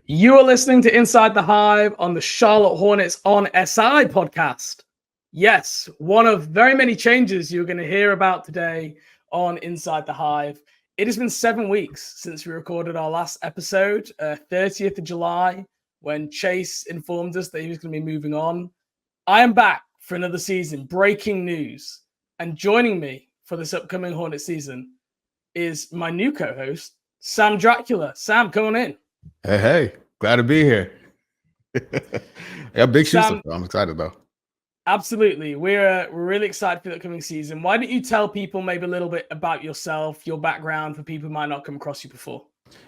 You are listening to Inside the Hive on the Charlotte Hornets on SI podcast. Yes, one of very many changes you're going to hear about today on Inside the Hive. It has been 7 weeks since we recorded our last episode, 30th of July, when Chase informed us that he was going to be moving on. I am back for another season, breaking news. And joining me for this upcoming Hornet season is my new co-host, Sam Dracula. Sam, come on in. Hey, glad to be here. Yeah, big shoes. Sam, I'm excited though. Absolutely. We're really excited for the upcoming season. Why don't you tell people maybe a little bit about yourself, your background, for people who might not come across you before?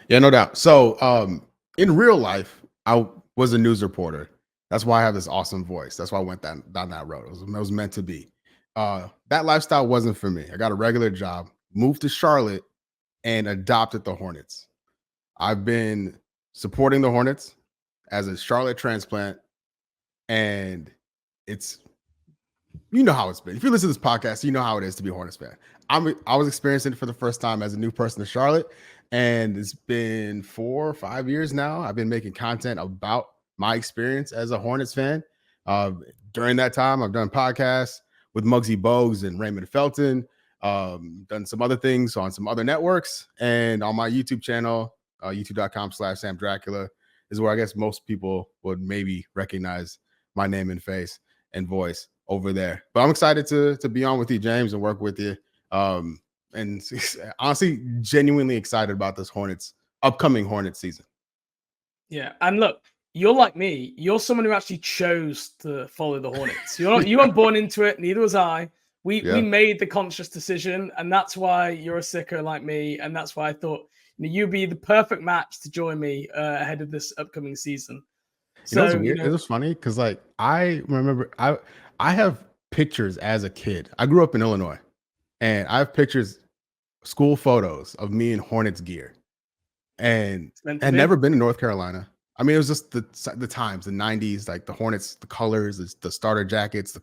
Yeah, no doubt. So in real life, I was a news reporter. That's why I have this awesome voice. That's why I went down that road. It was meant to be. That lifestyle wasn't for me. I got a regular job, moved to Charlotte, and adopted the Hornets. I've been supporting the Hornets as a Charlotte transplant, and it's, you know how it's been. If you listen to this podcast, you know how it is to be a Hornets fan. I was experiencing it for the first time as a new person to Charlotte, and it's been 4 or 5 years now. I've been making content about my experience as a Hornets fan. During that time, I've done podcasts with Muggsy Bogues and Raymond Felton, done some other things on some other networks, and on my YouTube channel, youtube.com/Sam Dracula is where I guess most people would maybe recognize my name and face and voice over there. But I'm excited to be on with you, James, and work with you. And honestly, genuinely excited about this upcoming Hornets season. Yeah, and look, you're like me. You're someone who actually chose to follow the Hornets. You weren't born into it. Neither was I. We made the conscious decision, and that's why you're a sicko like me, and that's why I thought you'd be the perfect match to join me ahead of this upcoming season. So, it's weird. It was funny because, like, I remember I have pictures as a kid. I grew up in Illinois, and I have pictures, school photos of me in Hornets gear, and I'd never been to North Carolina. I mean, it was just the times, the 90s, like the Hornets, the colors, the starter jackets,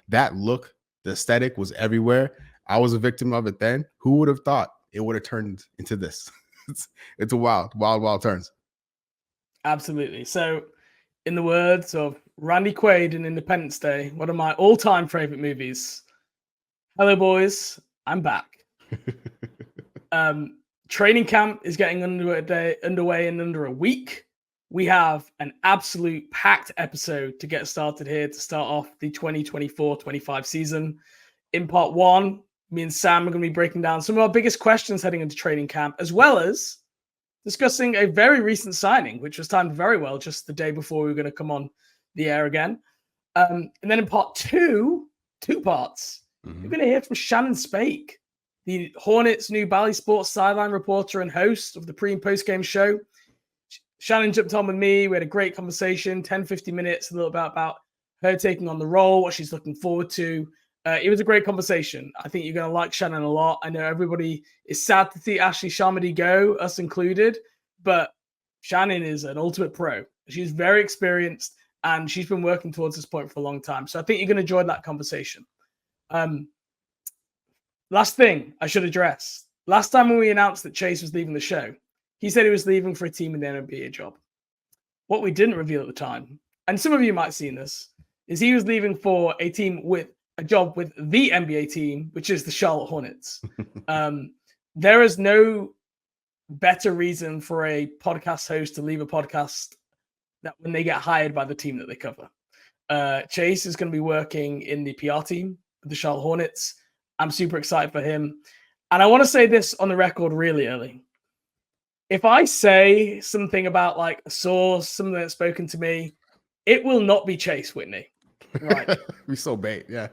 that look, the aesthetic was everywhere. I was a victim of it then. Who would have thought it would have turned into this? It's a wild turns. Absolutely. So, in the words of Randy Quaid in Independence Day, one of my all-time favorite movies, hello, boys, I'm back. Training camp is getting underway in under a week. We have an absolute packed episode to get started here to start off the 2024-25 season. In part one, me and Sam are going to be breaking down some of our biggest questions heading into training camp, as well as discussing a very recent signing, which was timed very well just the day before we were going to come on the air again. And then in part two parts, you're going to hear from Synan Spake, the Hornets' new Bally Sports sideline reporter and host of the pre- and post-game show. Synan jumped on with me. We had a great conversation, 10-15 minutes, a little bit about her taking on the role, what she's looking forward to. It was a great conversation. I think you're going to like Synan a lot. I know everybody is sad to see Ashley Sharmady go, us included, but Synan is an ultimate pro. She's very experienced, and she's been working towards this point for a long time. So I think you're going to enjoy that conversation. Last thing I should address. Last time when we announced that Chase was leaving the show, he said he was leaving for a team in the NBA job. What we didn't reveal at the time, and some of you might have seen this, is he was leaving for a job with the NBA team, which is the Charlotte Hornets. There is no better reason for a podcast host to leave a podcast that when they get hired by the team that they cover. Chase is going to be working in the PR team with the Charlotte Hornets. I'm super excited for him. And I want to say this on the record really early. If I say something about like a source, something that's spoken to me, it will not be Chase Whitney. Right. We so bait, yeah.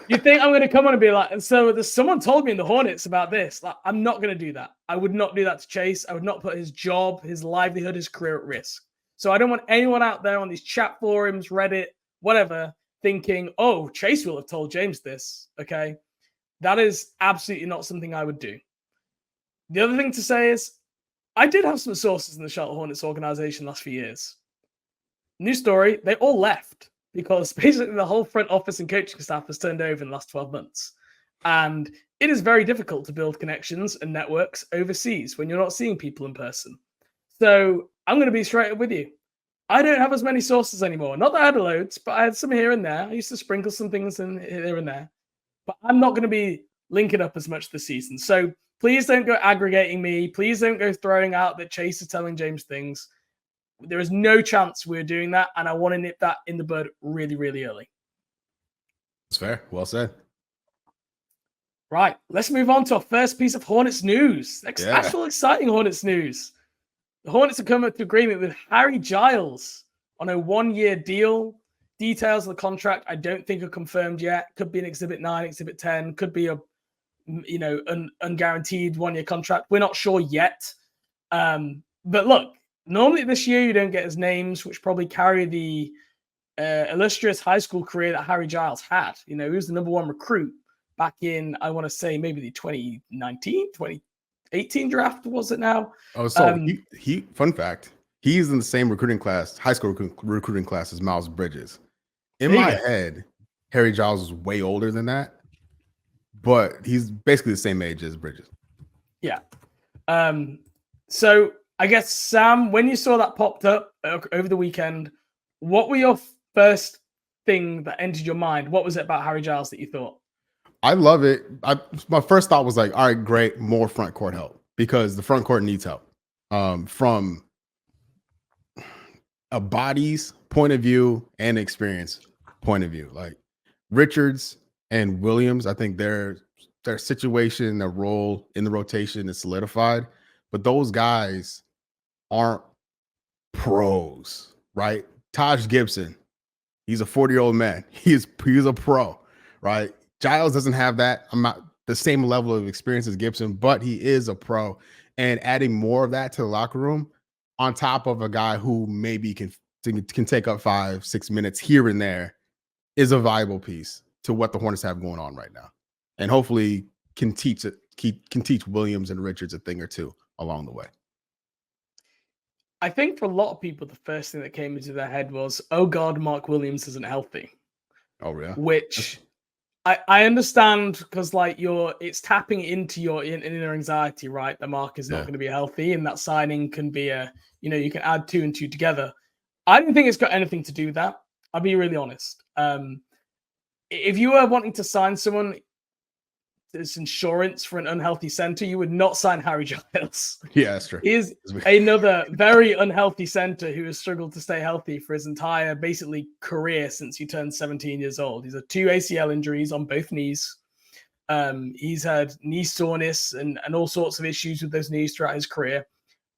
You think I'm going to come on and be like, and so someone told me in the Hornets about this. Like, I'm not going to do that. I would not do that to Chase. I would not put his job, his livelihood, his career at risk. So I don't want anyone out there on these chat forums, Reddit, whatever, thinking, oh, Chase will have told James this. Okay. That is absolutely not something I would do. The other thing to say is I did have some sources in the Charlotte Hornets organization last few years. New story, they all left because basically the whole front office and coaching staff has turned over in the last 12 months. And it is very difficult to build connections and networks overseas when you're not seeing people in person. So I'm going to be straight up with you. I don't have as many sources anymore. Not that I had loads, but I had some here and there. I used to sprinkle some things in here and there. But I'm not going to be linking up as much this season. So please don't go aggregating me. Please don't go throwing out that Chase is telling James things. There is no chance we're doing that, and I want to nip that in the bud really, really early. That's fair. Well said. Right, let's move on to our first piece of Hornets news. Actual exciting Hornets news. The Hornets have come to agreement with Harry Giles on a 1-year deal. Details of the contract I don't think are confirmed yet. Could be an Exhibit 9, Exhibit 10. Could be a unguaranteed 1-year contract. We're not sure yet. But look, normally this year you don't get his names, which probably carry the illustrious high school career that Harry Giles had. He was the number 1 recruit back in, I want to say, maybe the 2019, 2018 draft, was it now? Oh, so he fun fact, he's in the same recruiting class, high school recruiting class as Miles Bridges. In my head, Harry Giles is way older than that, but he's basically the same age as Bridges. Yeah. So I guess, Sam, when you saw that popped up over the weekend, what were your first thing that entered your mind? What was it about Harry Giles that you thought? I love it. My first thought was like, all right, great, more front court help, because the front court needs help. From a body's point of view and experience point of view. Like Richards and Williams, I think their situation, their role in the rotation is solidified, but those guys aren't pros, right? Taj Gibson, he's a 40-year-old man. He's a pro, right? Giles doesn't have that. I'm not the same level of experience as Gibson, but he is a pro. And adding more of that to the locker room on top of a guy who maybe can take up 5-6 minutes here and there is a viable piece to what the Hornets have going on right now. And hopefully can teach Williams and Richards a thing or two along the way. I think for a lot of people, the first thing that came into their head was, oh God, Mark Williams isn't healthy. Oh, yeah. Which I understand, because it's tapping into your inner anxiety, right? The Mark is not going to be healthy, and that signing can be you can add 2 and 2 together. I don't think it's got anything to do with that. I'll be really honest. If you were wanting to sign someone as insurance for an unhealthy center, you would not sign Harry Giles. Yeah, that's true. He is another very unhealthy center who has struggled to stay healthy for his entire basically career since he turned 17 years old. He's had 2 ACL injuries on both knees. He's had knee soreness and all sorts of issues with those knees throughout his career.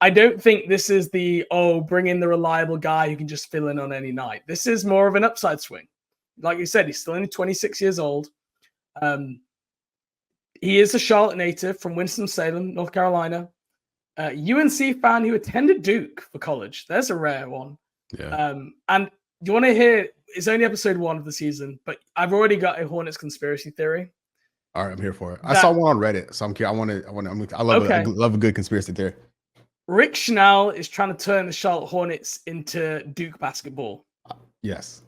I don't think this is bring in the reliable guy who can just fill in on any night. This is more of an upside swing. Like you said, he's still only 26 years old. He is a Charlotte native from Winston-Salem, North Carolina. UNC fan who attended Duke for college. There's a rare one. Yeah. And you want to hear, it's only episode 1 of the season, but I've already got a Hornets conspiracy theory. All right, I'm here for it. I saw one on Reddit, so I'm curious. I love a good conspiracy theory. Rick Schnall is trying to turn the Charlotte Hornets into Duke basketball. Yes.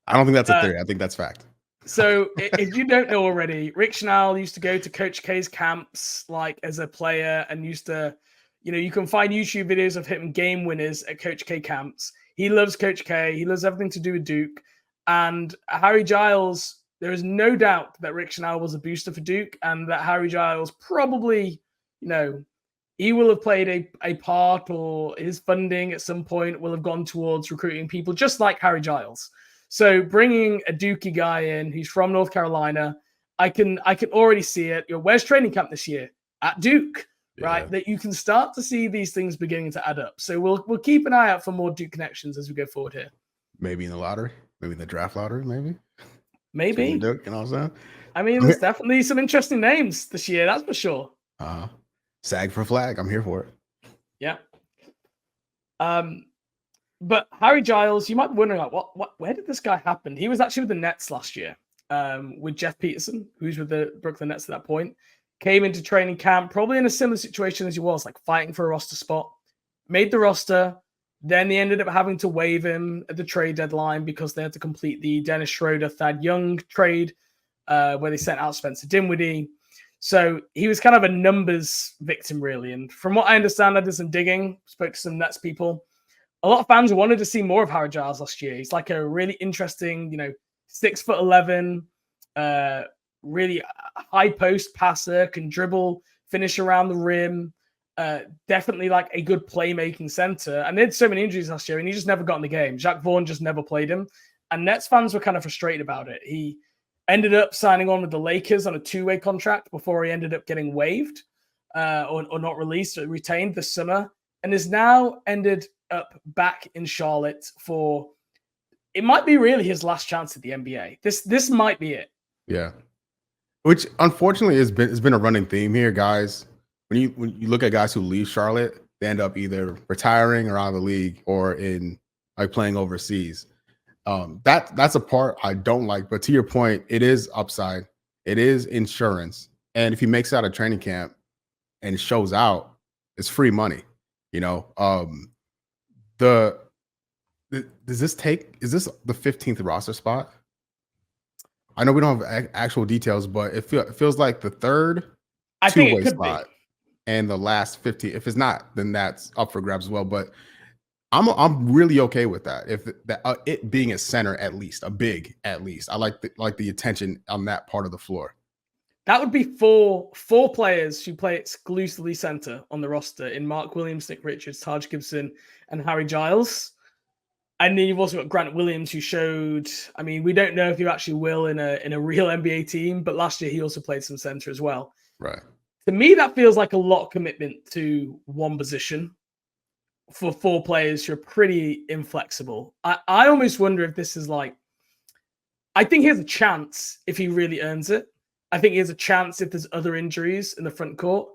I don't think that's a theory. I think that's fact. So if you don't know already, Rick Schnall used to go to Coach K's camps as a player, and used to, you can find YouTube videos of him game winners at Coach K camps. He loves Coach K. He loves everything to do with Duke. And Harry Giles, there is no doubt that Rick Schnall was a booster for Duke, and that Harry Giles probably, he will have played a part, or his funding at some point will have gone towards recruiting people just like Harry Giles. So bringing a Dookie guy in who's from North Carolina, I can already see it. Where's training camp this year? At Duke, right? That you can start to see these things beginning to add up. So we'll keep an eye out for more Duke connections as we go forward here. Maybe in the lottery, maybe in the draft lottery, maybe. Duke, you know what I'm saying? I mean, there's definitely some interesting names this year, that's for sure. SAG for flag. I'm here for it. Yeah. But Harry Giles, you might be wondering, where did this guy happen? He was actually with the Nets last year, with Jeff Peterson, who's with the Brooklyn Nets at that point. Came into training camp, probably in a similar situation as he was, fighting for a roster spot. Made the roster. Then they ended up having to waive him at the trade deadline because they had to complete the Dennis Schroeder, Thad Young trade, where they sent out Spencer Dinwiddie. So he was kind of a numbers victim, really. And from what I understand, I did some digging, spoke to some Nets people. A lot of fans wanted to see more of Harry Giles last year. He's like a really interesting, 6'11", really high post passer, can dribble, finish around the rim. Definitely like a good playmaking center. And they had so many injuries last year, and he just never got in the game. Jacque Vaughn just never played him. And Nets fans were kind of frustrated about it. He ended up signing on with the Lakers on a two-way contract before he ended up getting waived or not released or retained this summer, and is now ended up back in Charlotte for, it might be really his last chance at the NBA. This might be it. Yeah. Which unfortunately has been a running theme here, guys. When you look at guys who leave Charlotte, they end up either retiring around the league or in like playing overseas. That's a part I don't like. But to your point, it is upside. It is insurance. And if he makes it out of training camp and shows out, it's free money. Is this the 15th roster spot? I know we don't have actual details, but it feels like the third two-way spot and the last 15. If it's not, then that's up for grabs as well. But I'm really okay with that. If it being a center at least, a big at least. I like the attention on that part of the floor. That would be four players who play exclusively center on the roster in Mark Williams, Nick Richards, Taj Gibson, and Harry Giles. And then you've also got Grant Williams, who showed, I mean, we don't know if he actually will in a real NBA team, but last year he also played some center as well. Right. To me, that feels like a lot of commitment to one position for four players who are pretty inflexible. I almost wonder if this is like, I think he has a chance if he really earns it. I think he has a chance if there's other injuries in the front court.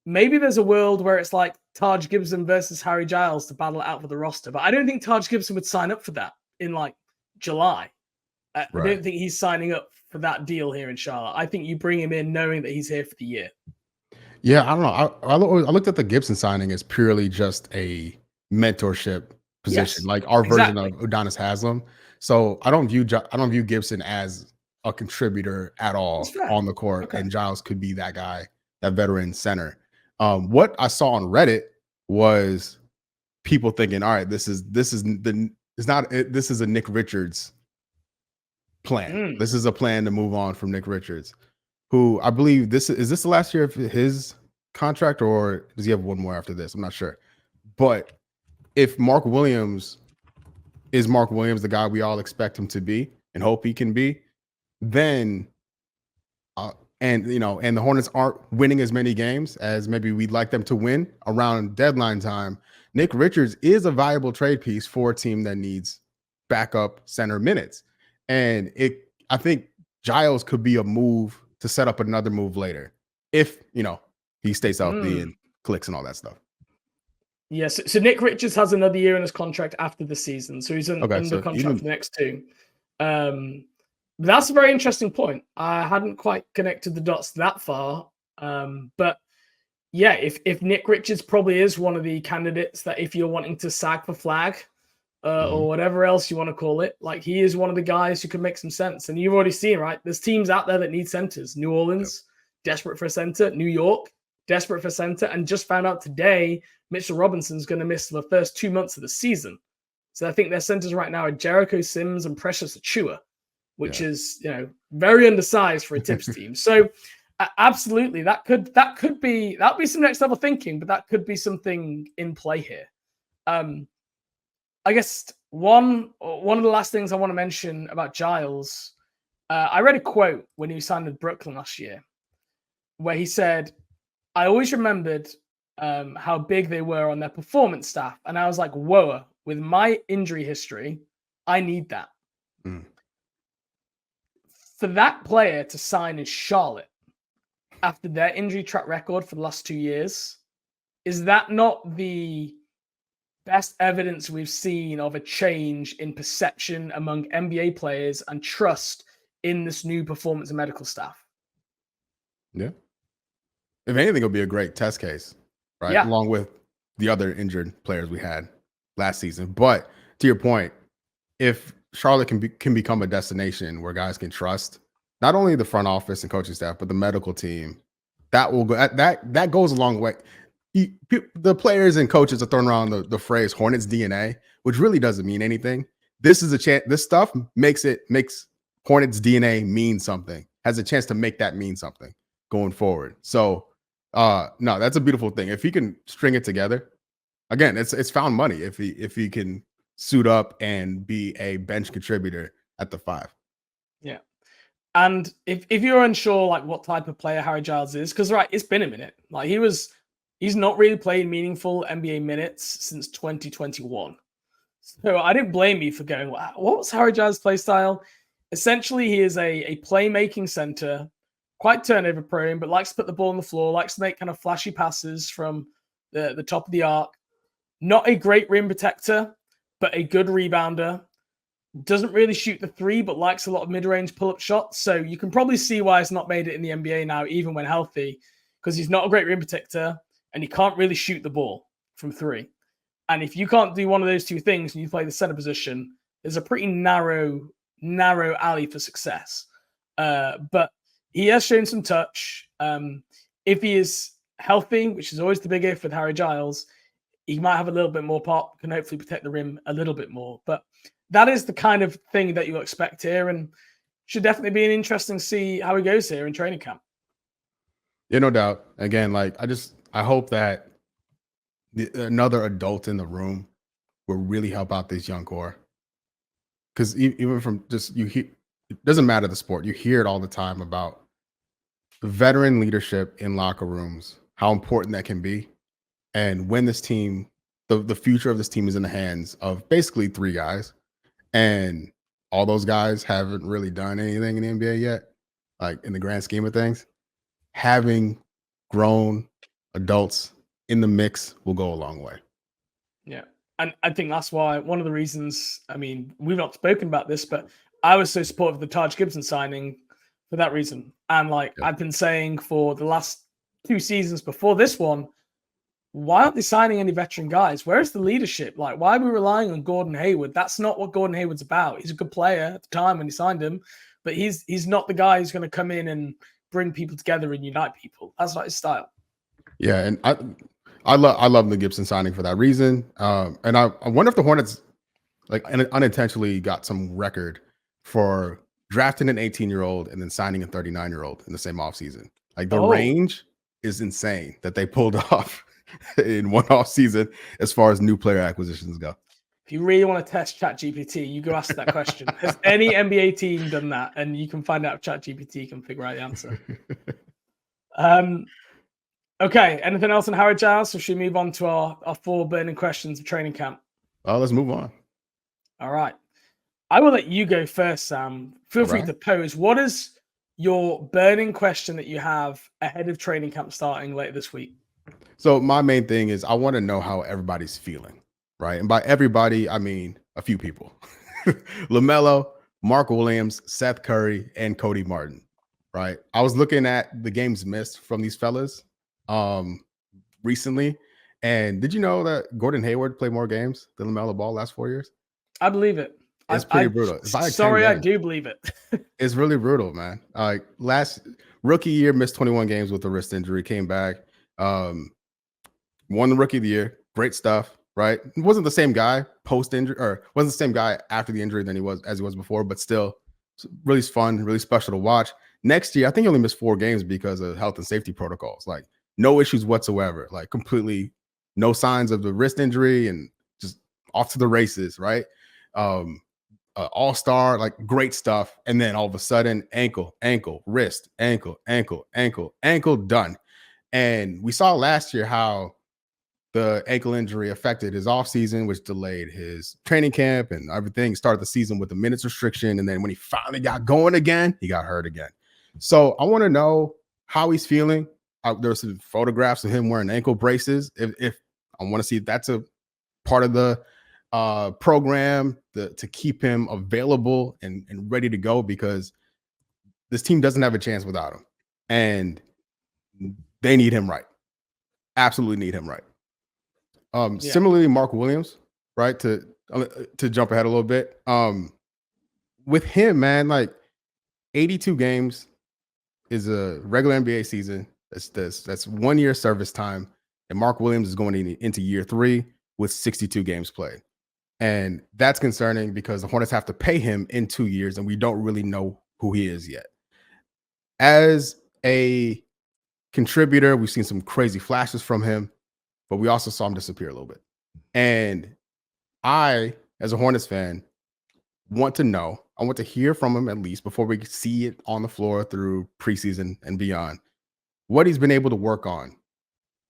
Maybe there's a world where it's like Taj Gibson versus Harry Giles to battle it out for the roster. But I don't think Taj Gibson would sign up for that in like July. I don't think he's signing up for that deal here in Charlotte. I think you bring him in knowing that he's here for the year. Yeah, I don't know. I looked at the Gibson signing as purely just a mentorship position, like our version of Udonis Haslem. So I don't view Gibson as a contributor at all on the court, and Giles could be that guy, that veteran center. What I saw on Reddit was people thinking, all right, this is a Nick Richards plan. This is a plan to move on from Nick Richards, who I believe is this the last year of his contract, or does he have one more after this? I'm not sure. But if Mark Williams is Mark Williams, the guy we all expect him to be and hope he can be, then and the Hornets aren't winning as many games as maybe we'd like them to win around deadline time, Nick Richards is a viable trade piece for a team that needs backup center minutes. And I think Giles could be a move to set up another move later if he stays healthy and clicks and all that stuff. Yes. So Nick Richards has another year in his contract after the season. So he's under contract for the next two. That's a very interesting point. I hadn't quite connected the dots that far. But yeah, if Nick Richards probably is one of the candidates that if you're wanting to sag for flag or whatever else you want to call it, like he is one of the guys who can make some sense. And you've already seen, right? There's teams out there that need centers. New Orleans, desperate for a center. New York, desperate for a center. And just found out today, Mitchell Robinson's going to miss the first 2 months of the season. So I think their centers right now are Jericho Sims and Precious Achua, which is, very undersized for a Tips team. So absolutely, that could be some next level thinking, but that could be something in play here. I guess one of the last things I want to mention about Giles, I read a quote when he signed with Brooklyn last year, where he said, "I always remembered how big they were on their performance staff, and I was like, whoa, with my injury history, I need that." For that player to sign in Charlotte after their injury track record for the last 2 years, is that not the best evidence we've seen of a change in perception among NBA players and trust in this new performance and medical staff? Yeah. If anything, it'll be a great test case, right? Yeah. Along with the other injured players we had last season. But to your point, if Charlotte can become a destination where guys can trust not only the front office and coaching staff, but the medical team that will go. That goes a long way. The players and coaches are throwing around the phrase Hornets DNA, which really doesn't mean anything. This is a chance. This stuff makes Hornets DNA mean something. Has a chance to make that mean something going forward. So, no, that's a beautiful thing. If he can string it together, again, it's found money. If he can suit up and be a bench contributor at the 5. Yeah. And if you're unsure like what type of player Harry Giles is, because right, it's been a minute. Like he's not really played meaningful NBA minutes since 2021. So I didn't blame you for going, wow, what was Harry Giles' play style? Essentially, he is a playmaking center, quite turnover prone, but likes to put the ball on the floor, likes to make kind of flashy passes from the top of the arc. Not a great rim protector, but a good rebounder. Doesn't really shoot the 3, but likes a lot of mid-range pull-up shots. So you can probably see why he's not made it in the NBA now, even when healthy, because he's not a great rim protector and he can't really shoot the ball from 3. And if you can't do one of those two things and you play the center position, there's a pretty narrow alley for success. But he has shown some touch. If he is healthy, which is always the big if with Harry Giles, he might have a little bit more pop, can hopefully protect the rim a little bit more. But that is the kind of thing that you'll expect here, and should definitely be an interesting to see how he goes here in training camp. Yeah, no doubt. Again, like I hope that another adult in the room will really help out this young core. Because even from just it doesn't matter the sport, you hear it all the time about veteran leadership in locker rooms, how important that can be. And when this team, the future of this team is in the hands of basically 3 guys, and all those guys haven't really done anything in the NBA yet, like in the grand scheme of things, having grown adults in the mix will go a long way. Yeah. And I think that's why one of the reasons, I mean, we've not spoken about this, but I was so supportive of the Taj Gibson signing for that reason. And like I've been saying for the last 2 seasons before this one, why aren't they signing any veteran guys? Where's the leadership? Like, why are we relying on Gordon Hayward? That's not what Gordon Hayward's about. He's a good player at the time when he signed him, but he's not the guy who's going to come in and bring people together and unite people. That's not his style. Yeah, and I love the Gibson signing for that reason. And I wonder if the Hornets like unintentionally got some record for drafting an 18-year-old and then signing a 39-year-old in the same offseason. Like the range is insane that they pulled off in one offseason as far as new player acquisitions go. If you really want to test ChatGPT, you go ask that question. Has any NBA team done that? And you can find out if ChatGPT can figure out the answer. Okay, anything else on Harry Giles? Or should we move on to our 4 burning questions of training camp? Let's move on. All right. I will let you go first, Sam. Feel free to pose. What is your burning question that you have ahead of training camp starting later this week? So my main thing is I want to know how everybody's feeling, right? And by everybody, I mean a few people. LaMelo, Mark Williams, Seth Curry, and Cody Martin, right? I was looking at the games missed from these fellas recently. And did you know that Gordon Hayward played more games than LaMelo Ball last 4 years? I believe it. It's pretty brutal. It's like sorry, I do believe it. It's really brutal, man. Like last rookie year, missed 21 games with a wrist injury, came back, won the rookie of the year. Great stuff, right? He wasn't the same guy post injury, or wasn't the same guy after the injury than he was before, but still really fun, really special to watch. Next year, I think he only missed 4 games because of health and safety protocols. Like no issues whatsoever, like completely no signs of the wrist injury and just off to the races, right? All-star, like great stuff. And then all of a sudden, ankle, wrist, ankle, done. And we saw last year how the ankle injury affected his offseason, which delayed his training camp and everything. Started the season with a minutes restriction. And then when he finally got going again, he got hurt again. So I want to know how he's feeling. There's some photographs of him wearing ankle braces. If I want to see if that's a part of the program to keep him available and ready to go, because this team doesn't have a chance without him, and they need him right. Absolutely need him right. Similarly, Mark Williams, right? To jump ahead a little bit, with him, man, like 82 games is a regular NBA season. That's 1 year service time, and Mark Williams is going into year 3 with 62 games played. And that's concerning because the Hornets have to pay him in 2 years, and we don't really know who he is yet. As a contributor, we've seen some crazy flashes from him, but we also saw him disappear a little bit. And I, as a Hornets fan, want to hear from him at least before we see it on the floor through preseason and beyond, what he's been able to work on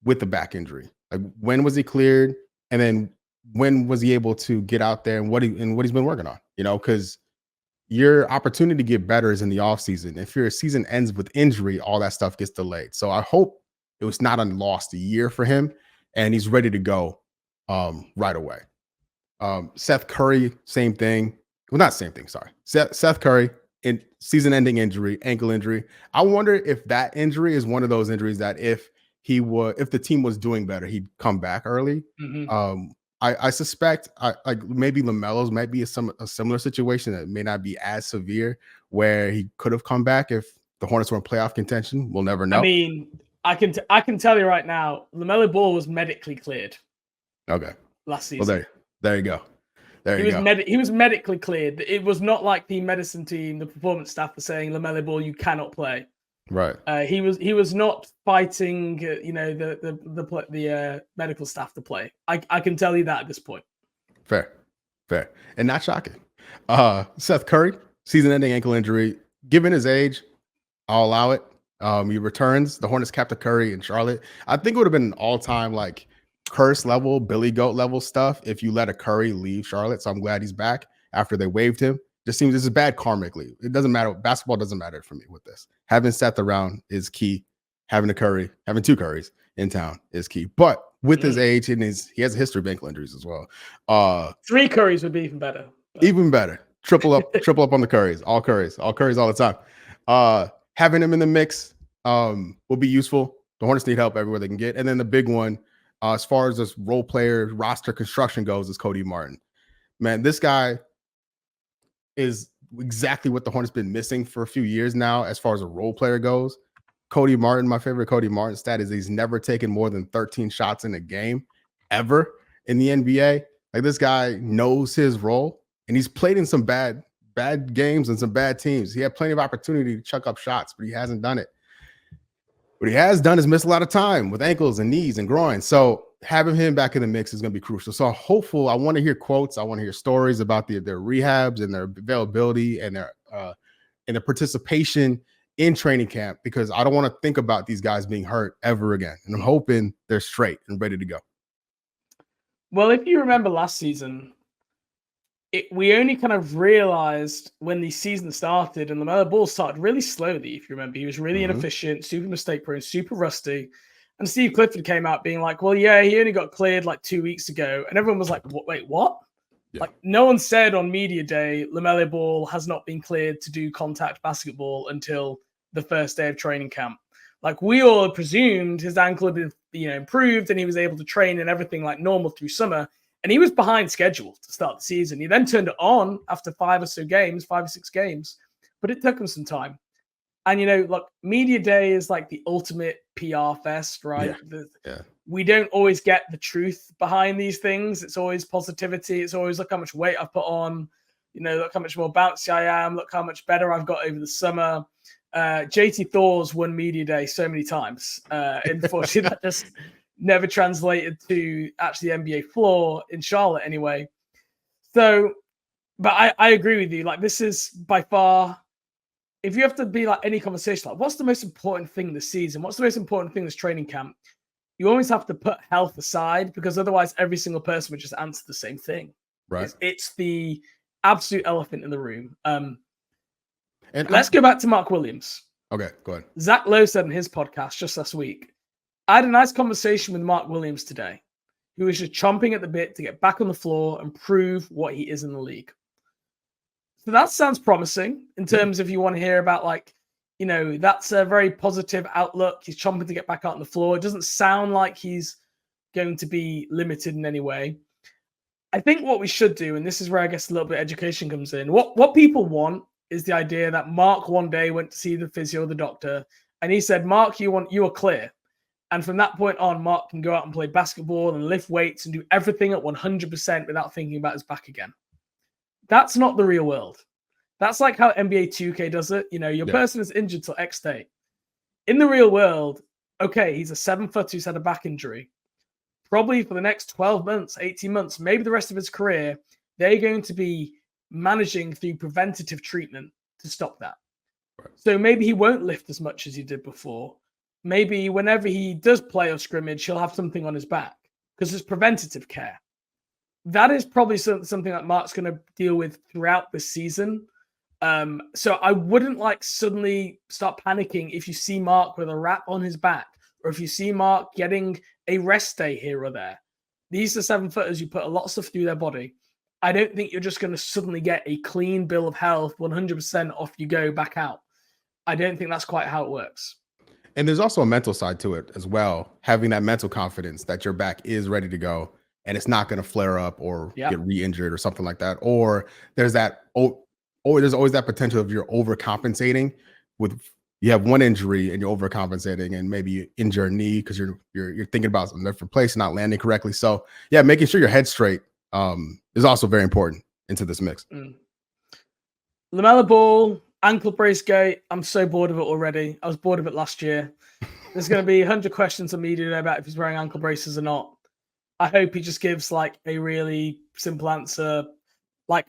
with the back injury. Like, when was he cleared? And then when was he able to get out there and what he's been working on, because your opportunity to get better is in the offseason. If your season ends with injury, all that stuff gets delayed. So I hope it was not a lost year for him and he's ready to go right away. Seth Curry, same thing. Well, not same thing, sorry. Seth Curry, in season-ending injury, ankle injury. I wonder if that injury is one of those injuries that if the team was doing better, he'd come back early. Mm-hmm. I suspect like maybe LaMelo's might be a similar situation that may not be as severe, where he could have come back if the Hornets were in playoff contention. We'll never know. I mean, I can tell you right now, LaMelo Ball was medically cleared. Okay. Last season. Well, there you go. He was medically cleared. It was not like the medicine team, the performance staff were saying, LaMelo Ball, you cannot play. Right. He was not fighting, the medical staff to play. I can tell you that at this point. Fair, and not shocking. Seth Curry, season-ending ankle injury. Given his age, I'll allow it. He returns. The Hornets kept Curry in Charlotte. I think it would have been an all-time like curse level, Billy Goat level stuff if you let a Curry leave Charlotte. So I'm glad he's back after they waived him. Just seems this is bad karmically. It doesn't matter. Basketball doesn't matter for me with this. Having Seth around is key. Having two Currys in town is key. But with his age and he has a history of ankle injuries as well. 3 Currys would be even better. Even better. Triple up on the Currys. All Currys all the time. Having him in the mix will be useful. The Hornets need help everywhere they can get. And then the big one, as far as this role player roster construction goes, is Cody Martin. Man, this guy is exactly what the Hornets been missing for a few years now as far as a role player goes. Cody Martin, my favorite Cody Martin stat is he's never taken more than 13 shots in a game ever in the NBA. Like, this guy knows his role, and he's played in some bad games and some bad teams. He had plenty of opportunity to chuck up shots, but he hasn't done it. What he has done is miss a lot of time with ankles and knees and groins. So having him back in the mix is going to be crucial. So I want to hear quotes. I want to hear stories about their rehabs and their availability and their participation in training camp, because I don't want to think about these guys being hurt ever again. And I'm hoping they're straight and ready to go. Well, if you remember last season, we only kind of realized when the season started, and LaMelo Ball started really slowly. If you remember, he was really inefficient, super mistake prone, super rusty. And Steve Clifford came out being like, well, yeah, he only got cleared like 2 weeks ago. And everyone was like, wait, what? Yeah. Like, no one said on media day, LaMelo Ball has not been cleared to do contact basketball until the first day of training camp. Like, we all presumed his ankle had been, improved and he was able to train and everything like normal through summer. And he was behind schedule to start the season. He then turned it on after 5 or 6 games, but it took him some time. And, look, media day is like the ultimate PR fest, right? Yeah. We don't always get the truth behind these things. It's always positivity. It's always, look how much weight I've put on, look how much more bouncy I am. Look how much better I've got over the summer. JT Thor's won media day so many times. Unfortunately, that just never translated to actually the NBA floor in Charlotte anyway. So, but I agree with you. Like, this is by far, if you have to be like any conversation, like, what's the most important thing this season? What's the most important thing this training camp? You always have to put health aside, because otherwise every single person would just answer the same thing. Right. It's the absolute elephant in the room. And let's go back to Mark Williams. Okay, go ahead. Zach Lowe said in his podcast just last week, I had a nice conversation with Mark Williams today, who was just chomping at the bit to get back on the floor and prove what he is in the league. So that sounds promising in terms of, you want to hear about, like, that's a very positive outlook. He's chomping to get back out on the floor. It doesn't sound like he's going to be limited in any way. I think what we should do, and this is where I guess a little bit of education comes in, what people want is the idea that Mark one day went to see the physio, the doctor, And he said, Mark, you are clear. And from that point on, Mark can go out and play basketball and lift weights and do everything at 100% without thinking about his back again. That's not the real world. That's like how NBA 2K does it. Your person is injured till X date. In the real world, okay, he's a 7-footer who's had a back injury. Probably for the next 12 months, 18 months, maybe the rest of his career, they're going to be managing through preventative treatment to stop that. Right. So maybe he won't lift as much as he did before. Maybe whenever he does play or scrimmage, he'll have something on his back because it's preventative care. That is probably something that Mark's going to deal with throughout the season. So I wouldn't suddenly start panicking if you see Mark with a wrap on his back or if you see Mark getting a rest day here or there. These are 7-footers. You put a lot of stuff through their body. I don't think you're just going to suddenly get a clean bill of health, 100% off you go back out. I don't think that's quite how it works. And there's also a mental side to it as well. Having that mental confidence that your back is ready to go and it's not going to flare up or get re-injured or something like that. Or there's that, or there's always that potential of you're overcompensating with, you have one injury and you're overcompensating and maybe you injure a knee because you're thinking about some different place, not landing correctly. So yeah, making sure your head's straight is also very important into this mix. LaMelo Ball, ankle brace gate. I'm so bored of it already. I was bored of it last year. There's going to be 100 questions on media today about if he's wearing ankle braces or not. I hope he just gives a really simple answer.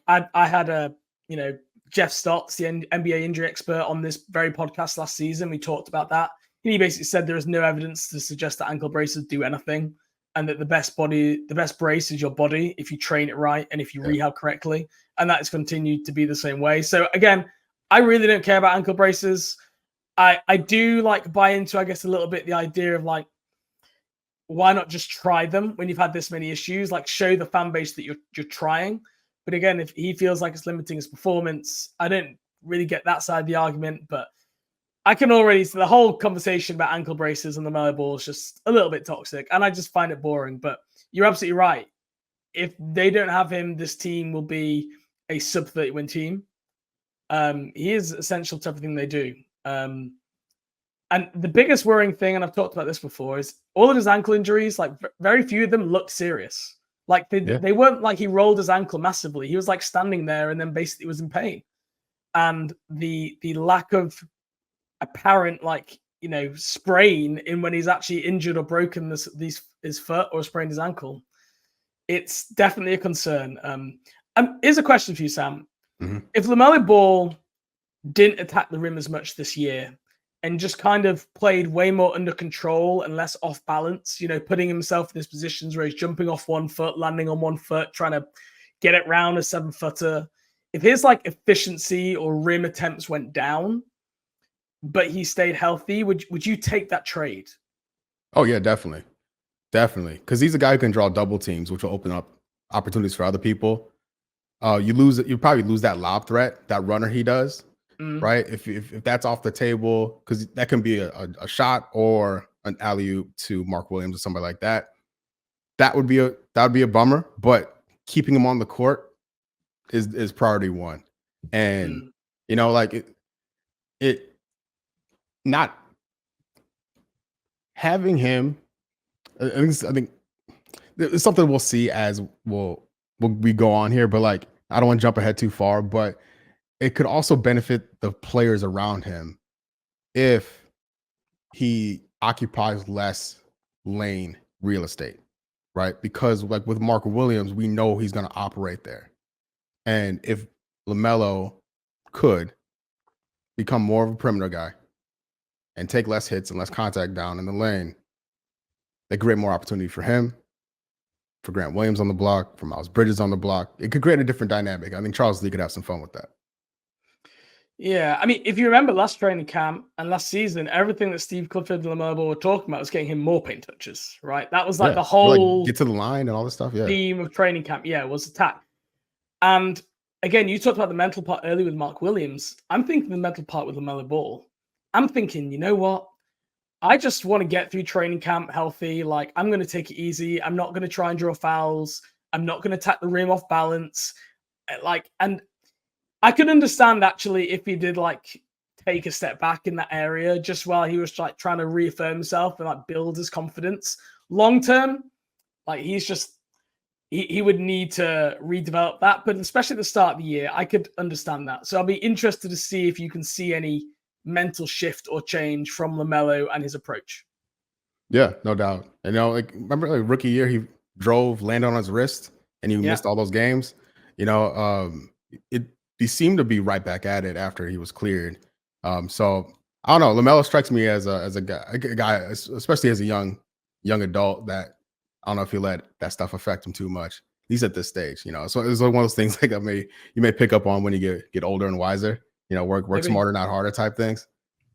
I had Jeff Stotts, the NBA injury expert, on this very podcast last season. We talked about that. He basically said there is no evidence to suggest that ankle braces do anything, and that the best brace is your body if you train it right and if you rehab correctly. And that has continued to be the same way. So again, I really don't care about ankle braces. I do buy into, I guess, a little bit the idea of why not just try them when you've had this many issues? Show the fan base that you're trying. But again, if he feels like it's limiting his performance, I don't really get that side of the argument. But I can already see the whole conversation about ankle braces and the LaMelo Ball is just a little bit toxic, and I just find it boring. But you're absolutely right. If they don't have him, this team will be a sub-30 win team. He is essential to everything they do. And the biggest worrying thing, and I've talked about this before, is all of his ankle injuries, very few of them looked serious. They weren't he rolled his ankle massively. He was standing there and then basically was in pain. And the lack of apparent sprain in when he's actually injured or broken his foot or sprained his ankle, it's definitely a concern. Here's a question for you, Sam. Mm-hmm. If LaMelo Ball didn't attack the rim as much this year and just kind of played way more under control and less off balance, putting himself in these positions where he's jumping off one foot, landing on one foot, trying to get it round a 7-footer. If his efficiency or rim attempts went down, but he stayed healthy, would you take that trade? Oh yeah, definitely. Because he's a guy who can draw double teams, which will open up opportunities for other people. You probably lose that lob threat, that runner he does. Right? If that's off the table, because that can be a shot or an alley-oop to Mark Williams or somebody like that. That would be a bummer, but keeping him on the court is priority one. And it not having him, I think it's something we'll see as we go on here, but I don't want to jump ahead too far, but it could also benefit the players around him if he occupies less lane real estate, right? Because with Mark Williams, we know he's going to operate there. And if LaMelo could become more of a perimeter guy and take less hits and less contact down in the lane, they create more opportunity for him, for Grant Williams on the block, for Miles Bridges on the block. It could create a different dynamic. I think Charles Lee could have some fun with that. Yeah, I mean, if you remember last training camp and last season, everything that Steve Clifford and LaMelo Ball were talking about was getting him more paint touches, right? That was the whole get to the line and all this stuff. Yeah, theme of training camp. Yeah, was attack. And again, you talked about the mental part earlier with Mark Williams. I'm thinking the mental part with LaMelo Ball. I'm thinking, you know what? I just want to get through training camp healthy. I'm going to take it easy. I'm not going to try and draw fouls. I'm not going to attack the rim off balance. And I could understand actually if he did take a step back in that area just while he was like trying to reaffirm himself and like build his confidence. Long term, like he's just he would need to redevelop that, but especially at the start of the year, I could understand that. So I'll be interested to see if you can see any mental shift or change from LaMelo and his approach. Yeah, no doubt. And, like remember like rookie year, he drove, landed on his wrist, and he missed all those games. He seemed to be right back at it after he was cleared. So I don't know. LaMelo strikes me as a guy, especially as a young adult, that I don't know if you let that stuff affect him too much. He's at this stage, So it's like one of those things like you may pick up on when you get older and wiser. Work smarter, not harder type things.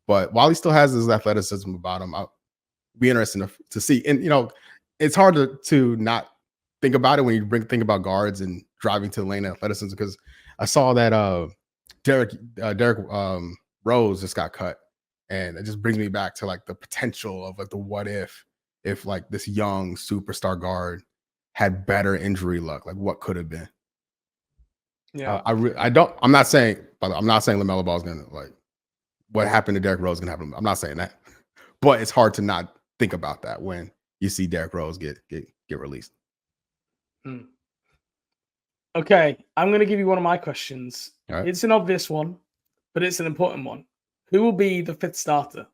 But while he still has his athleticism about him, I'll be interested to see. And it's hard to not think about it when you think about guards and driving to the lane athleticism, because I saw that Derek Rose just got cut, and it just brings me back to like the potential of like the what if like this young superstar guard had better injury luck, like what could have been. Yeah, I'm not saying LaMelo Ball is gonna like what happened to Derrick Rose is gonna happen. I'm not saying that, but it's hard to not think about that when you see Derrick Rose get released. Okay, I'm going to give you one of my questions. Right. It's an obvious one, but it's an important one. Who will be the fifth starter?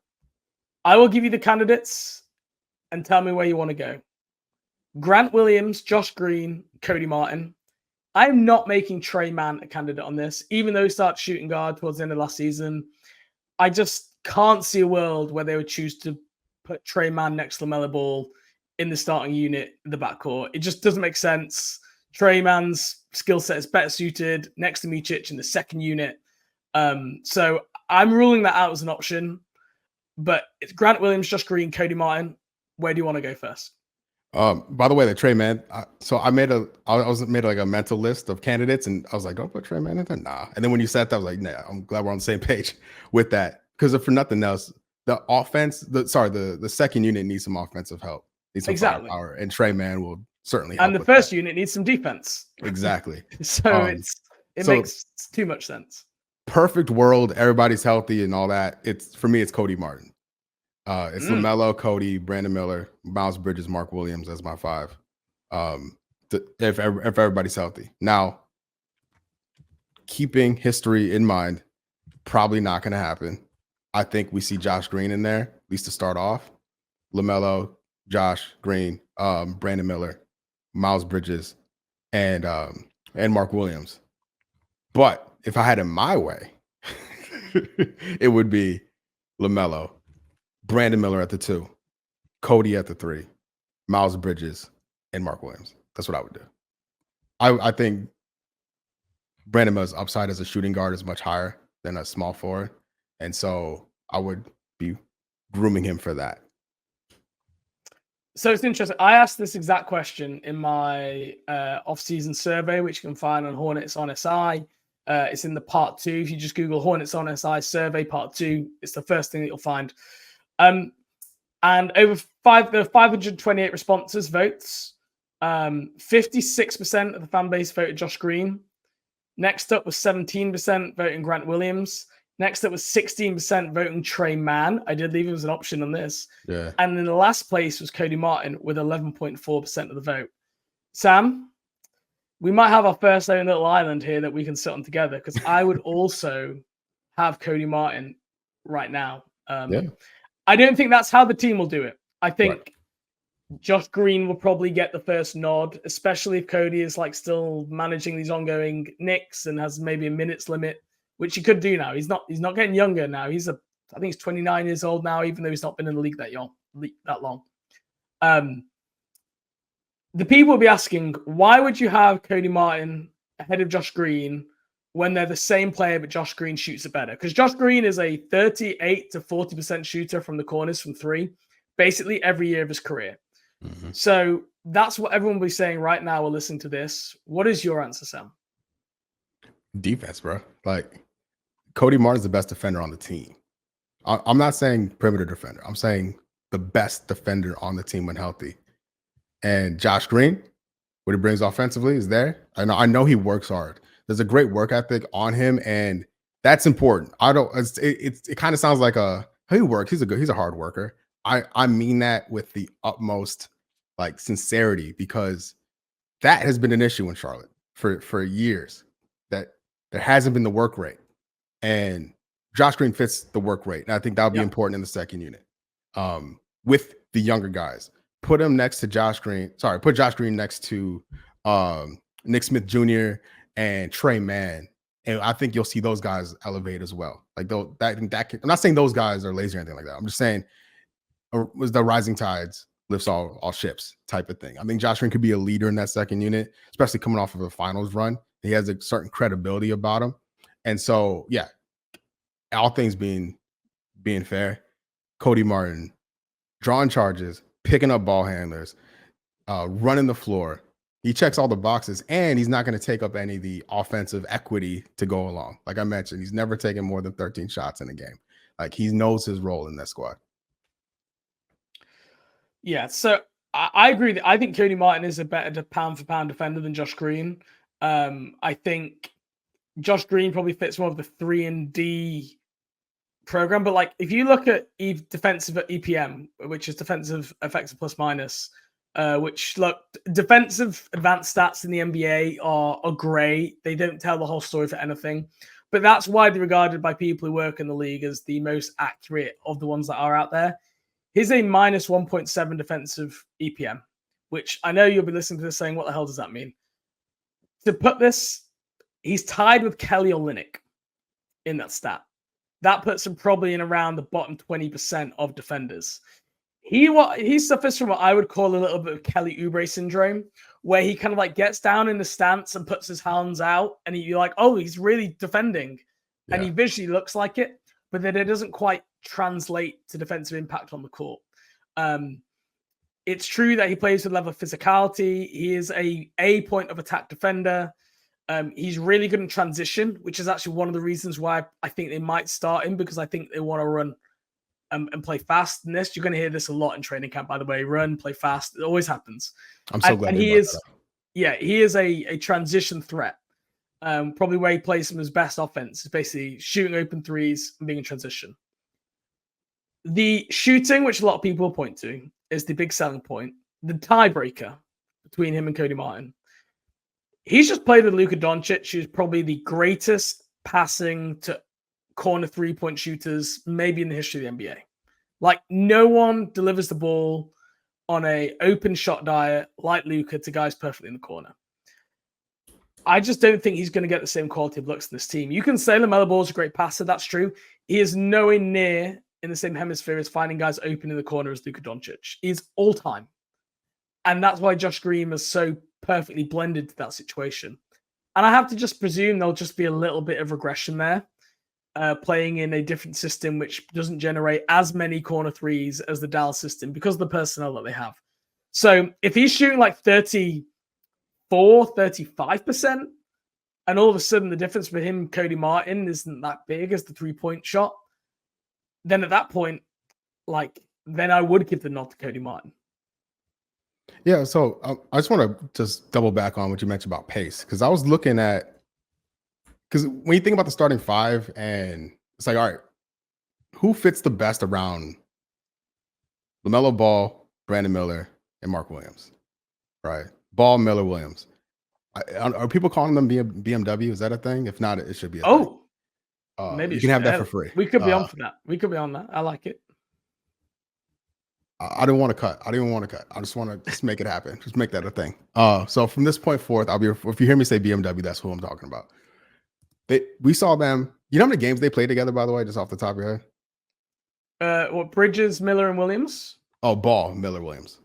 I will give you the candidates and tell me where you want to go. Grant Williams, Josh Green, Cody Martin. I'm not making Trey Mann a candidate on this, even though he started shooting guard towards the end of last season. I just can't see a world where they would choose to put Trey Mann next to LaMelo Ball in the starting unit in the backcourt. It just doesn't make sense. Trey Mann's skill set is better suited next to Micic in the second unit. So I'm ruling that out as an option. But it's Grant Williams, Josh Green, Cody Martin. Where do you want to go first? By the way, the Trey Mann. So I made like a mental list of candidates, and I was like, don't put Trey Mann in there. Nah. And then when you said that, I was like, nah. I'm glad we're on the same page with that, because if for nothing else, the offense, the second unit needs some offensive help, needs some firepower, and Trey Mann will certainly help. And the first unit needs some defense. Exactly. So it makes too much sense. Perfect world, everybody's healthy and all that. For me, it's Cody Martin. It's LaMelo, Cody, Brandon Miller, Miles Bridges, Mark Williams as my five. If everybody's healthy. Now, keeping history in mind, probably not going to happen. I think we see Josh Green in there, at least to start off. LaMelo, Josh Green, Brandon Miller, Miles Bridges, and Mark Williams. But if I had it my way, it would be LaMelo, Brandon Miller at the 2, Cody at the 3, Miles Bridges, and Mark Williams. That's what I would do. I think Brandon Miller's upside as a shooting guard is much higher than a small forward. And so I would be grooming him for that. So it's interesting. I asked this exact question in my off-season survey, which you can find on Hornets on SI. It's in the part 2. If you just Google Hornets on SI survey part 2, it's the first thing that you'll find. And over there are 528 responses, votes. 56% of the fan base voted Josh Green. Next up was 17% voting Grant Williams. Next up was 16% voting Trey Mann. I did leave him as an option on this. Yeah. And in the last place was Cody Martin with 11.4% of the vote. Sam, we might have our first own little island here that we can sit on together, because I would also have Cody Martin right now. I don't think that's how the team will do it. I think Josh Green will probably get the first nod, especially if Cody is like still managing these ongoing nicks and has maybe a minutes limit, which he could do now. He's not getting younger now. I think he's 29 years old now, even though he's not been in the league that long. The people will be asking, why would you have Cody Martin ahead of Josh Green when they're the same player, but Josh Green shoots it better? Because Josh Green is a 38 to 40% shooter from the corners from 3, basically every year of his career. Mm-hmm. So that's what everyone will be saying right now. We're listening to this. What is your answer, Sam? Defense, bro. Like, Cody Martin's the best defender on the team. I'm not saying perimeter defender. I'm saying the best defender on the team when healthy. And Josh Green, what he brings offensively is there. I know he works hard. There's a great work ethic on him, and That's important. I don't. It kind of sounds like he works. He's a hard worker. I mean that with the utmost like sincerity, because that has been an issue in Charlotte for years. That there hasn't been the work rate, and Josh Green fits the work rate, and I think that would be important in the second unit. With the younger guys, put him next to Josh Green. Sorry, put Josh Green next to Nick Smith Jr. and Trey Mann. And I think you'll see those guys elevate as well. Like I'm not saying those guys are lazy or anything like that. I'm just saying was the rising tides lifts all ships type of thing. I think Josh Green could be a leader in that second unit, especially coming off of a finals run. He has a certain credibility about him. And so, yeah, all things being fair, Cody Martin drawing charges, picking up ball handlers, running the floor. He checks all the boxes, and he's not going to take up any of the offensive equity to go along. Like I mentioned, he's never taken more than 13 shots in a game. Like he knows his role in that squad. Yeah, so I agree that I think Cody Martin is a better pound for pound defender than Josh Green. I think Josh Green probably fits more of the 3-and-D program, but like if you look at defensive EPM, which is defensive effective plus minus, which look defensive advanced stats in the NBA are great. They don't tell the whole story for anything, but that's widely regarded by people who work in the league as the most accurate of the ones that are out there. He's a minus 1.7 defensive EPM, which I know you'll be listening to this saying, what the hell does that mean? To put this, he's tied with Kelly Olynyk in that stat. That puts him probably in around the bottom 20% of defenders. He suffers from what I would call a little bit of Kelly Oubre syndrome, where he kind of like gets down in the stance and puts his hands out, and you're like, oh, he's really defending. Yeah. And he visually looks like it, but then it doesn't quite translate to defensive impact on the court. It's true that he plays with level of physicality. He is a point of attack defender. He's really good in transition, which is actually one of the reasons why I think they might start him, because I think they want to run and play fast in this. You're going to hear this a lot in training camp, by the way. Run, play fast. It always happens. I'm so glad. And he is, he is a transition threat. Probably where he plays some of his best offense is basically shooting open threes and being in transition. The shooting, which a lot of people will point to, is the big selling point. The tiebreaker between him and Cody Martin. He's just played with Luka Doncic, who's probably the greatest passing to corner three-point shooters maybe in the history of the NBA. Like, no one delivers the ball on a open shot diet like Luka to guys perfectly in the corner. I just don't think he's going to get the same quality of looks in this team. You can say LaMelo Ball's a great passer. That's true. He is nowhere near in the same hemisphere as finding guys open in the corner as Luka Doncic. He's all-time. And that's why Josh Green is so perfectly blended to that situation. And I have to just presume there'll just be a little bit of regression there, playing in a different system which doesn't generate as many corner threes as the Dallas system because of the personnel that they have. So if he's shooting like 35%, and all of a sudden the difference between him and Cody Martin isn't that big as the three-point shot, then at that point, then I would give the nod to Cody Martin. Yeah, so I just want to just double back on what you mentioned about pace, because I was looking at, because when you think about the starting five, and it's like, all right, who fits the best around LaMelo Ball, Brandon Miller, and Mark Williams, right? Ball, Miller, Williams. Are people calling them BMW? Is that a thing? If not, it should be a thing. Maybe you can have that for free. We could be on for that. We could be on that. I like it. I don't want to cut. I don't even want to cut. I just want to just make it happen. Just make that a thing. So from this point forth, if you hear me say BMW, that's who I'm talking about. We saw them. You know how many games they played together, by the way, just off the top of your head? What, Bridges, Miller, and Williams? Oh, Ball, Miller, Williams.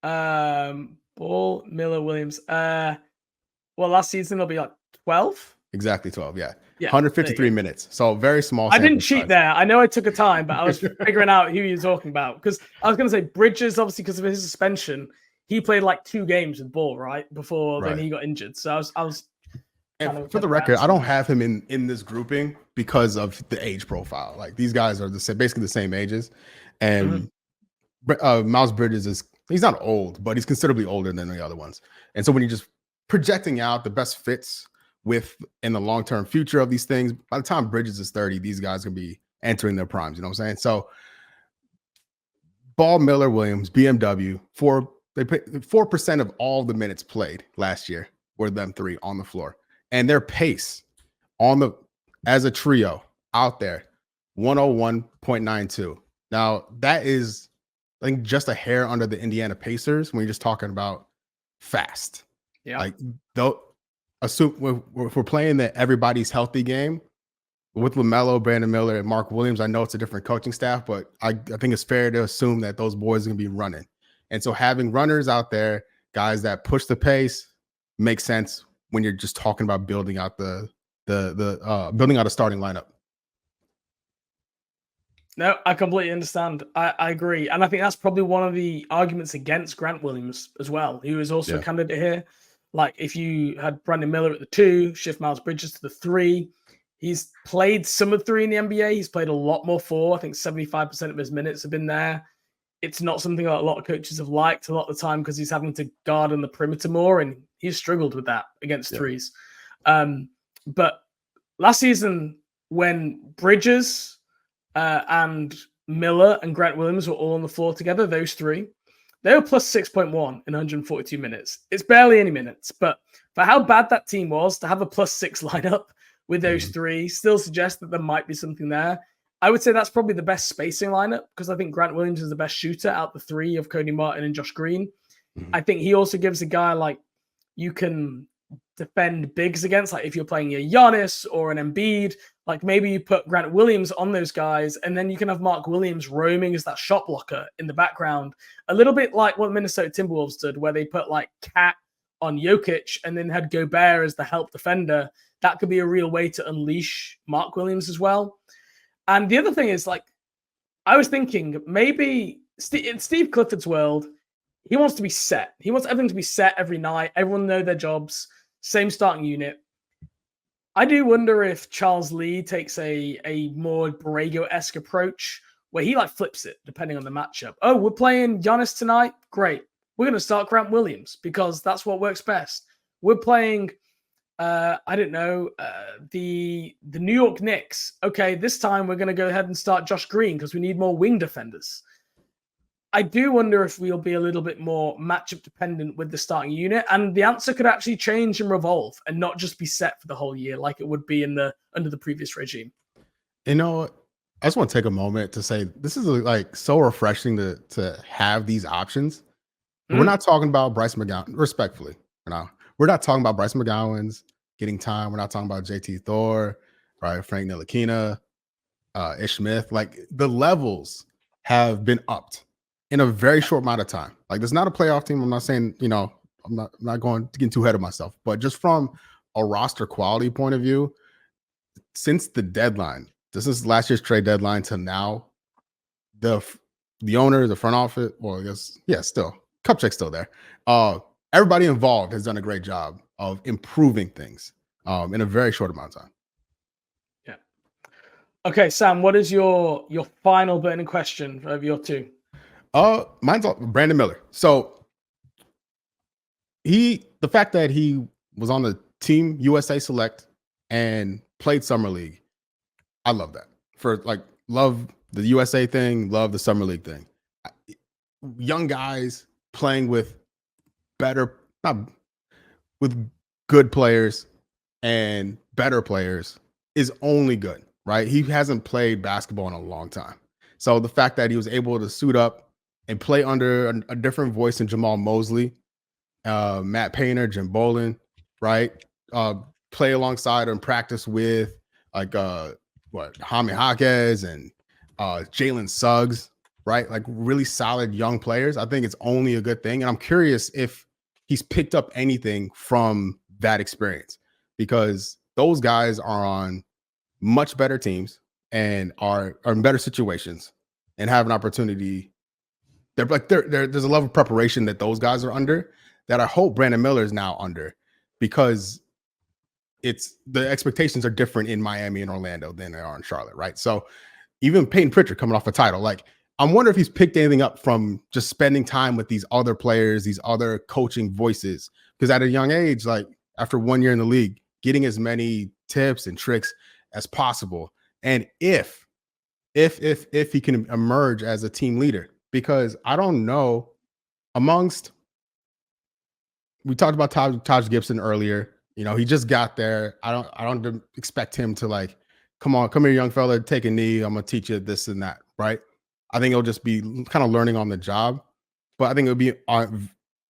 Ball, Miller, Williams. Last season it'll be like 12. Exactly 12. Yeah. 153 minutes. So very small. I didn't cheat there. I know I took a time, but I was figuring out who you were talking about, because I was going to say Bridges, obviously because of his suspension, he played like 2 games with Ball before then he got injured. So I was. And for the record, I don't have him in this grouping because of the age profile. Like, these guys are basically the same ages, and Miles Bridges he's not old, but he's considerably older than the other ones. And so when you're just projecting out the best fits in the long-term future of these things. By the time Bridges is 30, these guys can be entering their primes. You know what I'm saying? So Ball, Miller, Williams, BMW, they put 4% of all the minutes played last year were them three on the floor. And their pace as a trio out there, 101.92. Now, that is, I think, just a hair under the Indiana Pacers when you're just talking about fast. Yeah. Like, if we're playing the everybody's healthy game with LaMelo, Brandon Miller, and Mark Williams, I know it's a different coaching staff, but I think it's fair to assume that those boys are going to be running. And so having runners out there, guys that push the pace, makes sense when you're just talking about building out building out a starting lineup. No, I completely understand. I agree. And I think that's probably one of the arguments against Grant Williams as well, who is also a candidate here. Like, if you had Brandon Miller at the 2, shift Miles Bridges to the 3, he's played some of 3 in the NBA. He's played a lot more 4. I think 75% of his minutes have been there. It's not something that a lot of coaches have liked a lot of the time because he's having to guard on the perimeter more, and he's struggled with that against threes. But last season, when Bridges and Miller and Grant Williams were all on the floor together, those 3, they were plus 6.1 in 142 minutes. It's barely any minutes, but for how bad that team was, to have a plus 6 lineup with those 3 still suggests that there might be something there. I would say that's probably the best spacing lineup because I think Grant Williams is the best shooter out the 3 of Cody Martin and Josh Green. I think he also gives a guy like you can defend bigs against, like if you're playing a Giannis or an Embiid, like maybe you put Grant Williams on those guys and then you can have Mark Williams roaming as that shot blocker in the background, a little bit like what Minnesota Timberwolves did where they put like Cat on Jokic and then had Gobert as the help defender. That could be a real way to unleash Mark Williams as well. And the other thing is, like, I was thinking maybe in Steve Clifford's world, he wants to be set. He wants everything to be set every night. Everyone know their jobs. Same starting unit. I do wonder if Charles Lee takes a more Borrego-esque approach where he like flips it depending on the matchup. Oh, we're playing Giannis tonight? Great. We're going to start Grant Williams because that's what works best. We're playing, the New York Knicks. Okay, this time we're going to go ahead and start Josh Green because we need more wing defenders. I do wonder if we'll be a little bit more matchup dependent with the starting unit, and the answer could actually change and revolve and not just be set for the whole year like it would be under the previous regime. You know, I just want to take a moment to say this is like so refreshing to have these options. We're not talking about Bryce McGowan, respectfully. We're not talking about Bryce McGowan's getting time. We're not talking about JT Thor, right? Frank Ntilikina, Ish Smith. Like the levels have been upped in a very short amount of time. Like there's not a playoff team. I'm not saying, I'm not going to get too ahead of myself, but just from a roster quality point of view, since the deadline, this is last year's trade deadline to now, the owner, the front office, well, I guess, still, Kupchak's still there. Everybody involved has done a great job of improving things in a very short amount of time. Yeah. Okay, Sam, what is your final burning question of your 2? Mine's Brandon Miller. So the fact that he was on the Team USA Select and played Summer League, I love that. Love the USA thing, love the Summer League thing. Young guys playing with good players and better players is only good, right? He hasn't played basketball in a long time. So the fact that he was able to suit up and play under a different voice than Jamal Mosley, Matt Painter, Jim Boland, right? Play alongside and practice with Jaime Jaquez and Jalen Suggs, right? Like really solid young players. I think it's only a good thing. And I'm curious if he's picked up anything from that experience because those guys are on much better teams and are in better situations and have an opportunity. There's a level of preparation that those guys are under that I hope Brandon Miller is now under because the expectations are different in Miami and Orlando than they are in Charlotte, right? So even Peyton Pritchard coming off a title, like I'm wondering if he's picked anything up from just spending time with these other players, these other coaching voices, because at a young age, like after 1 year in the league, getting as many tips and tricks as possible. And if he can emerge as a team leader, because I don't know amongst, we talked about Taj Gibson earlier. You know, he just got there. I don't expect him to like, come here, young fella, take a knee. I'm gonna teach you this and that, right? I think it'll just be kind of learning on the job. But I think it would be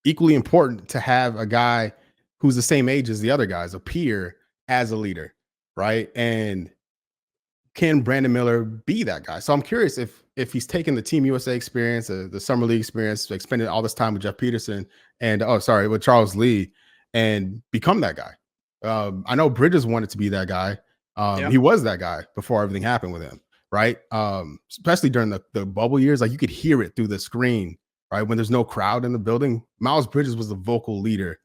equally important to have a guy who's the same age as the other guys, a peer as a leader, right? And can Brandon Miller be that guy? So I'm curious if he's taken the Team USA experience, the summer league experience, like spending all this time with Jeff Peterson and with Charles Lee, and become that guy. I know Bridges wanted to be that guy. He was that guy before everything happened with him, right? Especially during the bubble years, like you could hear it through the screen, right? When there's no crowd in the building, Miles Bridges was the vocal leader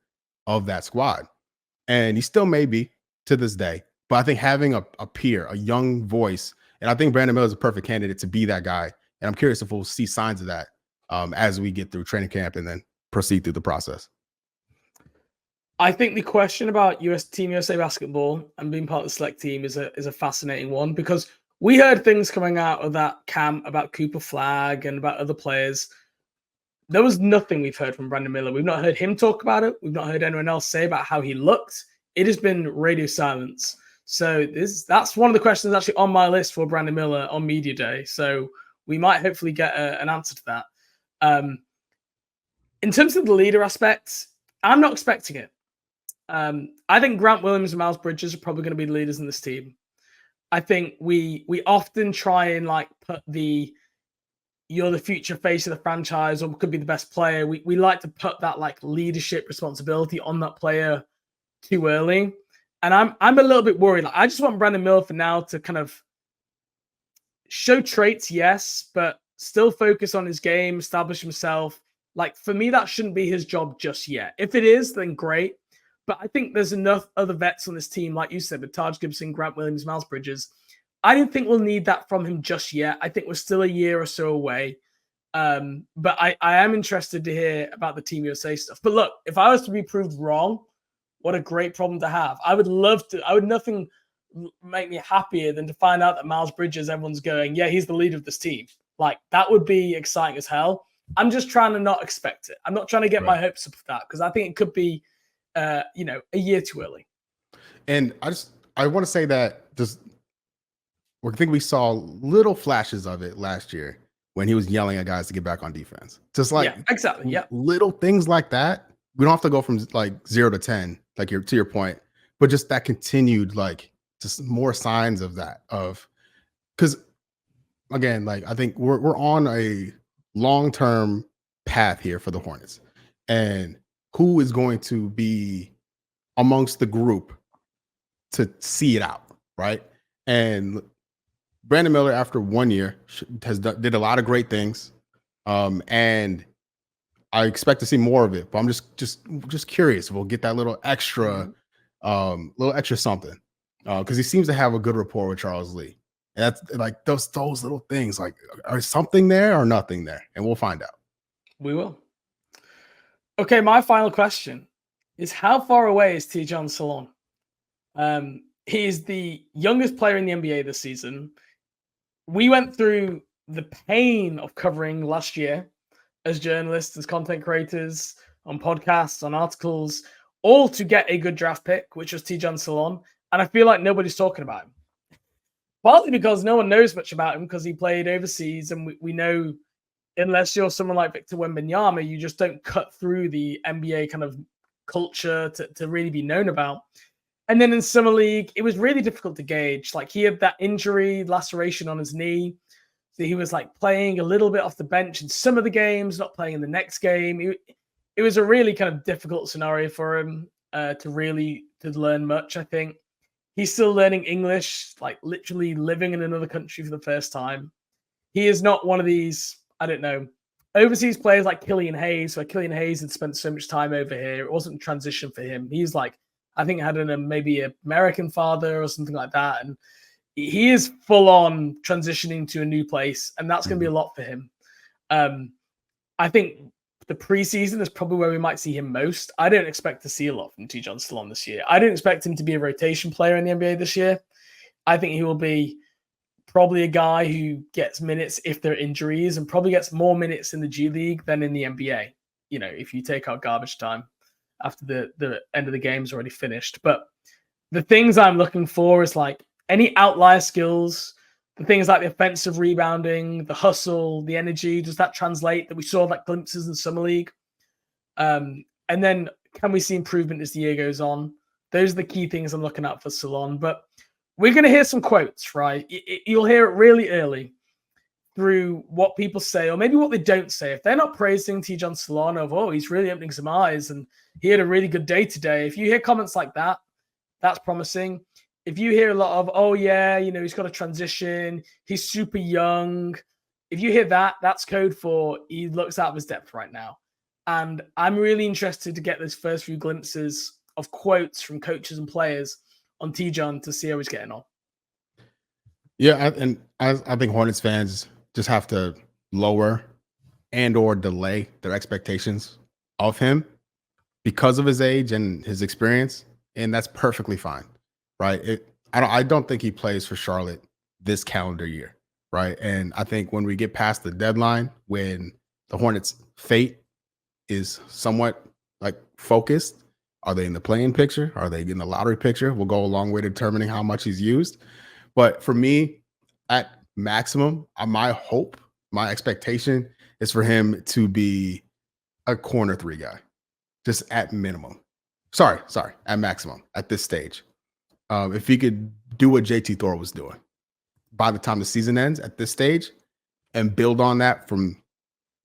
of that squad, and he still may be to this day. But I think having a peer, a young voice, and I think Brandon Miller is a perfect candidate to be that guy. And I'm curious if we'll see signs of that as we get through training camp and then proceed through the process. I think the question about Team USA basketball and being part of the select team is a fascinating one, because we heard things coming out of that camp about Cooper Flagg and about other players. There was nothing we've heard from Brandon Miller. We've not heard him talk about it. We've not heard anyone else say about how he looked. It has been radio silence. So that's one of the questions actually on my list for Brandon Miller on Media Day. So we might hopefully get an answer to that. In terms of the leader aspect, I'm not expecting it. I think Grant Williams and Miles Bridges are probably going to be the leaders in this team. I think we often try and like put you're the future face of the franchise or could be the best player. We like to put that like leadership responsibility on that player too early. And I'm a little bit worried. Like, I just want Brandon Miller for now to kind of show traits, yes, but still focus on his game, establish himself. Like, for me, that shouldn't be his job just yet. If it is, then great. But I think there's enough other vets on this team, like you said, with Taj Gibson, Grant Williams, Miles Bridges. I don't think we'll need that from him just yet. I think we're still a year or so away. But I am interested to hear about the Team USA stuff. But look, if I was to be proved wrong, what a great problem to have. I would nothing make me happier than to find out that Miles Bridges, everyone's going, yeah, he's the leader of this team. Like, that would be exciting as hell. I'm just trying to not expect it. I'm not trying to get my hopes up for that, because I think it could be, a year too early. And I want to say that I think we saw little flashes of it last year when he was yelling at guys to get back on defense. Just like exactly. Yeah. Little things like that. We don't have to go from like 0 to 10, like to your point, but just that continued, like just more signs of that, because again, like I think we're on a long-term path here for the Hornets, and who is going to be amongst the group to see it out, right? And Brandon Miller, after 1 year, did a lot of great things, and I expect to see more of it. But I'm just curious if we'll get that little extra something, because he seems to have a good rapport with Charles Lee. And that's like those little things, like are something there or nothing there, and we'll find out. We will. Okay, my final question is, how far away is Tidjane Salaün? He is the youngest player in the NBA this season. We went through the pain of covering last year as journalists, as content creators, on podcasts, on articles, all to get a good draft pick, which was Tidjane Salaün. And I feel like nobody's talking about him. Partly because no one knows much about him because he played overseas, and we know, unless you're someone like Victor Wembanyama, you just don't cut through the NBA kind of culture to really be known about. And then in Summer League, it was really difficult to gauge. Like, he had that injury, laceration on his knee. So he was like playing a little bit off the bench in some of the games, not playing in the next game. It was a really kind of difficult scenario for him to learn much, I think. He's still learning English, like literally living in another country for the first time. He is not one of these, I don't know, overseas players like Killian Hayes, where Killian Hayes had spent so much time over here. It wasn't a transition for him. He's like, I think had maybe an American father or something like that. And he is full on transitioning to a new place, and that's going to be a lot for him. I think the preseason is probably where we might see him most. I don't expect to see a lot from Tidjane Salaam this year. I don't expect him to be a rotation player in the NBA this year. I think he will be probably a guy who gets minutes if there are injuries and probably gets more minutes in the G League than in the NBA. You know, if you take out garbage time after the end of the game's already finished. But the things I'm looking for is like any outlier skills, the things like the offensive rebounding, the hustle, the energy. Does that translate? That we saw like glimpses in the Summer League. And then can we see improvement as the year goes on? Those are the key things I'm looking at for Salaam. But we're going to hear some quotes, right? You'll hear it really early through what people say, or maybe what they don't say. If they're not praising Tidjane Salaam of, oh, he's really opening some eyes and he had a really good day today. If you hear comments like that, that's promising. If you hear a lot of, oh, yeah, you know, he's got a transition, he's super young. If you hear that, that's code for he looks out of his depth right now. And I'm really interested to get those first few glimpses of quotes from coaches and players on Tidjane to see how he's getting on. Yeah, I think Hornets fans just have to lower and or delay their expectations of him because of his age and his experience, and that's perfectly fine, right? I don't think he plays for Charlotte this calendar year, right? And I think when we get past the deadline, when the Hornets' fate is somewhat like focused, are they in the play-in picture? Are they in the lottery picture? Will go a long way to determining how much he's used. But for me, at maximum, my hope, my expectation is for him to be a corner 3 guy, just at minimum. Sorry, at maximum at this stage. If he could do what JT Thor was doing by the time the season ends at this stage and build on that from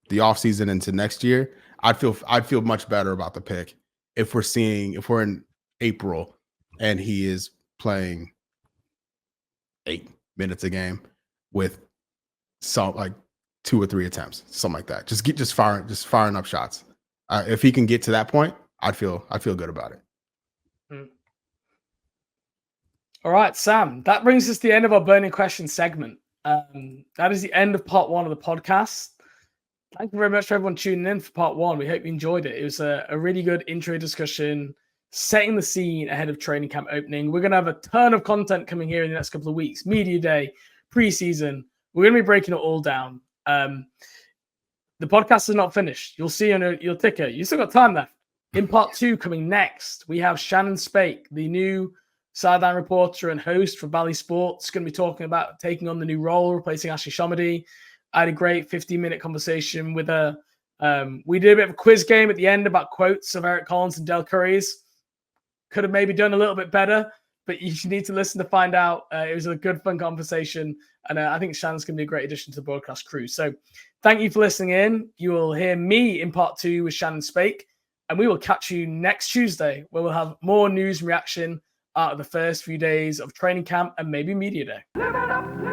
the offseason into next year, I'd feel much better about the pick. If we're in April and he is playing 8 minutes a game with some like 2 or 3 attempts, something like that. Just firing up shots. If he can get to that point, I'd feel good about it. All right, Sam, that brings us to the end of our burning question segment. That is the end of part 1 of the podcast. Thank you very much for everyone tuning in for part 1. We hope you enjoyed it. It was a really good intro discussion, setting the scene ahead of training camp opening. We're going to have a ton of content coming here in the next couple of weeks. Media day, preseason. We're going to be breaking it all down. The podcast is not finished. You'll see on your ticker. You still got time left. In part 2 coming next, we have Synan Spake, the new sideline reporter and host for Bally Sports, going to be talking about taking on the new role, replacing Ashley Shomedy. I had a great 15-minute conversation with her. We did a bit of a quiz game at the end about quotes of Eric Collins and Del Curry's. Could have maybe done a little bit better, but you need to listen to find out. It was a good, fun conversation, and I think Shannon's going to be a great addition to the broadcast crew. So thank you for listening in. You will hear me in part 2 with Synan Spake, and we will catch you next Tuesday, where we'll have more news and reaction out of the first few days of training camp and maybe media day.